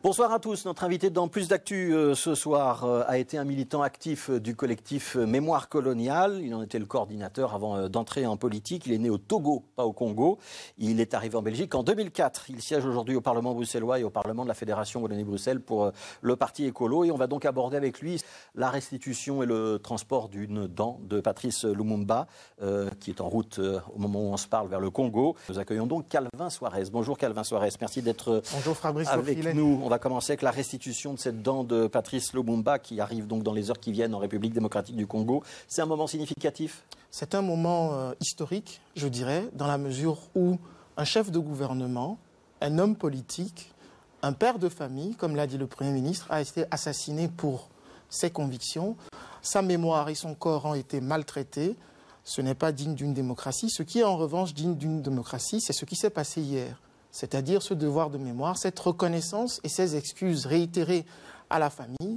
Bonsoir à tous. Notre invité dans Plus d'actu ce soir a été un militant actif du collectif Mémoire coloniale. Il en était le coordinateur avant d'entrer en politique. Il est né au Togo, pas au Congo. Il est arrivé en Belgique en 2004. Il siège aujourd'hui au Parlement bruxellois et au Parlement de la Fédération Wallonie-Bruxelles pour le parti écolo. Et on va donc aborder avec lui la restitution et le transport d'une dent de Patrice Lumumba, qui est en route au moment où on se parle vers le Congo. Nous accueillons donc Calvin Soares. Bonjour Calvin Soares. Merci d'être avec nous. On va commencer avec la restitution de cette dent de Patrice Lumumba qui arrive donc dans les heures qui viennent en République démocratique du Congo. C'est un moment significatif? C'est un moment historique, je dirais, dans la mesure où un chef de gouvernement, un homme politique, un père de famille, comme l'a dit le Premier ministre, a été assassiné pour ses convictions. Sa mémoire et son corps ont été maltraités. Ce n'est pas digne d'une démocratie. Ce qui est en revanche digne d'une démocratie, c'est ce qui s'est passé hier. C'est-à-dire ce devoir de mémoire, cette reconnaissance et ces excuses réitérées à la famille.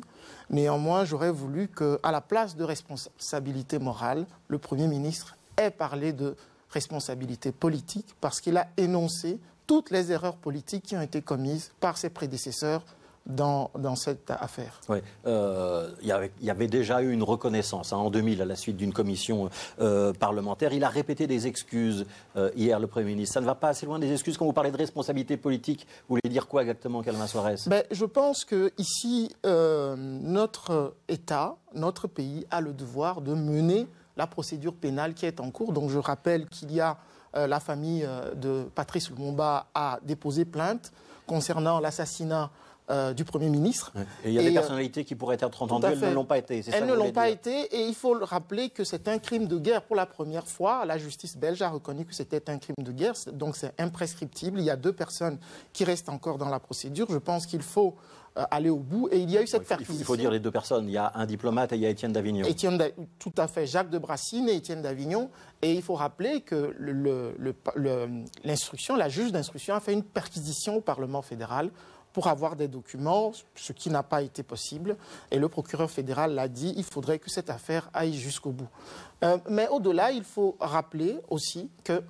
Néanmoins, j'aurais voulu qu'à la place de responsabilité morale, le Premier ministre ait parlé de responsabilité politique parce qu'il a énoncé toutes les erreurs politiques qui ont été commises par ses prédécesseurs dans cette affaire. Oui, il y avait déjà eu une reconnaissance en 2000 à la suite d'une commission parlementaire. Il a répété des excuses hier, le Premier ministre. Ça ne va pas assez loin des excuses quand vous parlez de responsabilité politique. Vous voulez dire quoi exactement, Calvin Soares? Je pense qu'ici, notre État, notre pays a le devoir de mener la procédure pénale qui est en cours. Donc je rappelle qu'il y a la famille de Patrice Lumumba a déposé plainte concernant l'assassinat du Premier ministre. Et il y a des personnalités qui pourraient être entendues, elles ne l'ont pas été. Elles ne l'ont pas été et il faut rappeler que c'est un crime de guerre. Pour la première fois, la justice belge a reconnu que c'était un crime de guerre, donc c'est imprescriptible. Il y a 2 personnes qui restent encore dans la procédure. Je pense qu'il faut aller au bout et il y a eu cette perquisition. Il faut dire les 2 personnes. Il y a un diplomate et il y a Étienne d'Avignon. Tout à fait, Jacques de Brassine et Étienne d'Avignon. Et il faut rappeler que l'instruction, la juge d'instruction a fait une perquisition au Parlement fédéral pour avoir des documents, ce qui n'a pas été possible. Et le procureur fédéral l'a dit, il faudrait que cette affaire aille jusqu'au bout. Mais au-delà, il faut rappeler aussi que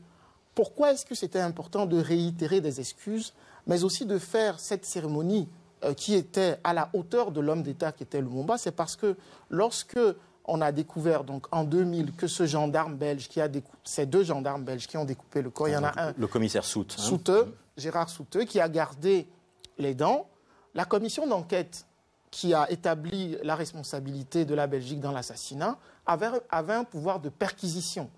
pourquoi est-ce que c'était important de réitérer des excuses, mais aussi de faire cette cérémonie qui était à la hauteur de l'homme d'État qui était Lumumba. C'est parce que lorsque on a découvert donc en 2000 que ce gendarme belge ces 2 gendarmes belges qui ont découpé le corps, il y en a un, le commissaire Soute, Gérard Souteux, qui a gardé les dents. La commission d'enquête qui a établi la responsabilité de la Belgique dans l'assassinat avait un pouvoir de perquisition.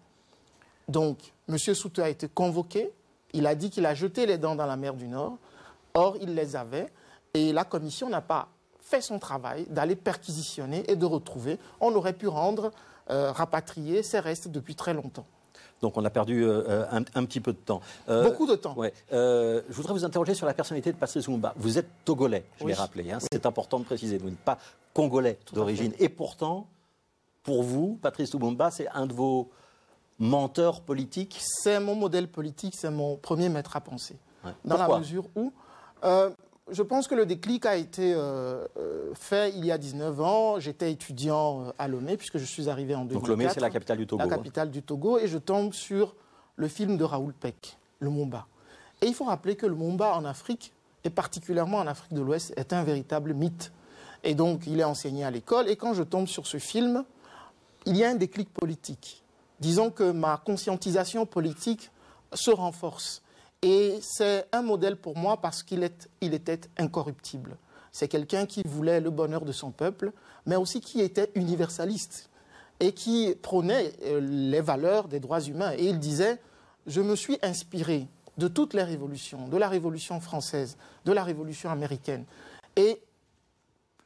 Donc, M. Souteux a été convoqué, il a dit qu'il a jeté les dents dans la mer du Nord, or il les avait, et la commission n'a pas fait son travail d'aller perquisitionner et de retrouver. On aurait pu rapatrier ces restes depuis très longtemps. Donc on a perdu un petit peu de temps. Beaucoup de temps. Ouais. Je voudrais vous interroger sur la personnalité de Patrice Lumumba. Vous êtes togolais, je l'ai rappelé. Hein. C'est important de préciser. Vous n'êtes pas congolais d'origine. Et pourtant, pour vous, Patrice Lumumba, c'est un de vos menteurs politiques? C'est mon modèle politique, c'est mon premier maître à penser. Ouais. Dans la mesure où... je pense que le déclic a été fait il y a 19 ans. J'étais étudiant à Lomé, puisque je suis arrivé en 2004. Donc Lomé, c'est la capitale du Togo. La capitale du Togo. Et je tombe sur le film de Raoul Peck, Lumumba. Et il faut rappeler que Lumumba en Afrique, et particulièrement en Afrique de l'Ouest, est un véritable mythe. Et donc, il est enseigné à l'école. Et quand je tombe sur ce film, il y a un déclic politique. Disons que ma conscientisation politique se renforce. Et c'est un modèle pour moi parce qu'il était incorruptible. C'est quelqu'un qui voulait le bonheur de son peuple, mais aussi qui était universaliste et qui prônait les valeurs des droits humains. Et il disait, je me suis inspiré de toutes les révolutions, de la Révolution française, de la Révolution américaine. Et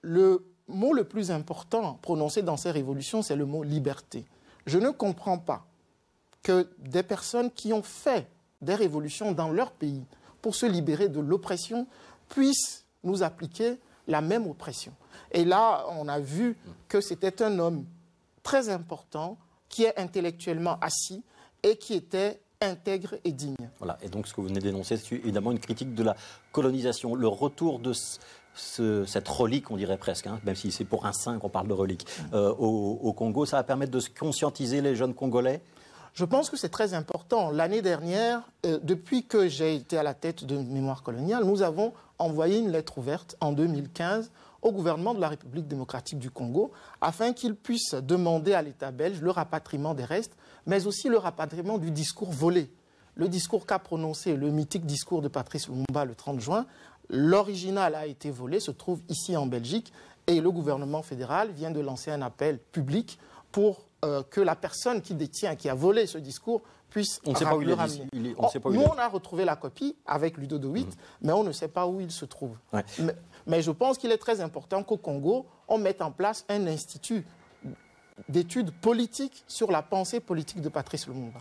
le mot le plus important prononcé dans ces révolutions, c'est le mot liberté. Je ne comprends pas que des personnes qui ont fait des révolutions dans leur pays pour se libérer de l'oppression puissent nous appliquer la même oppression. Et là, on a vu que c'était un homme très important qui est intellectuellement assis et qui était intègre et digne. Voilà. Et donc ce que vous venez d'énoncer, c'est évidemment une critique de la colonisation, le retour de cette relique, on dirait presque, hein, même si c'est pour un saint qu'on parle de relique, au Congo. Ça va permettre de conscientiser les jeunes Congolais Je pense que c'est très important. L'année dernière, depuis que j'ai été à la tête de Mémoire coloniale, nous avons envoyé une lettre ouverte en 2015 au gouvernement de la République démocratique du Congo afin qu'il puisse demander à l'État belge le rapatriement des restes, mais aussi le rapatriement du discours volé. Le discours qu'a prononcé, le mythique discours de Patrice Lumumba le 30 juin, l'original a été volé, se trouve ici en Belgique, et le gouvernement fédéral vient de lancer un appel public pour que la personne qui détient, qui a volé ce discours, puisse on ne sait pas où il ramener. Nous, on a retrouvé la copie avec Ludo de Witt, mais on ne sait pas où il se trouve. Ouais. Mais je pense qu'il est très important qu'au Congo, on mette en place un institut d'études politiques sur la pensée politique de Patrice Lumumba.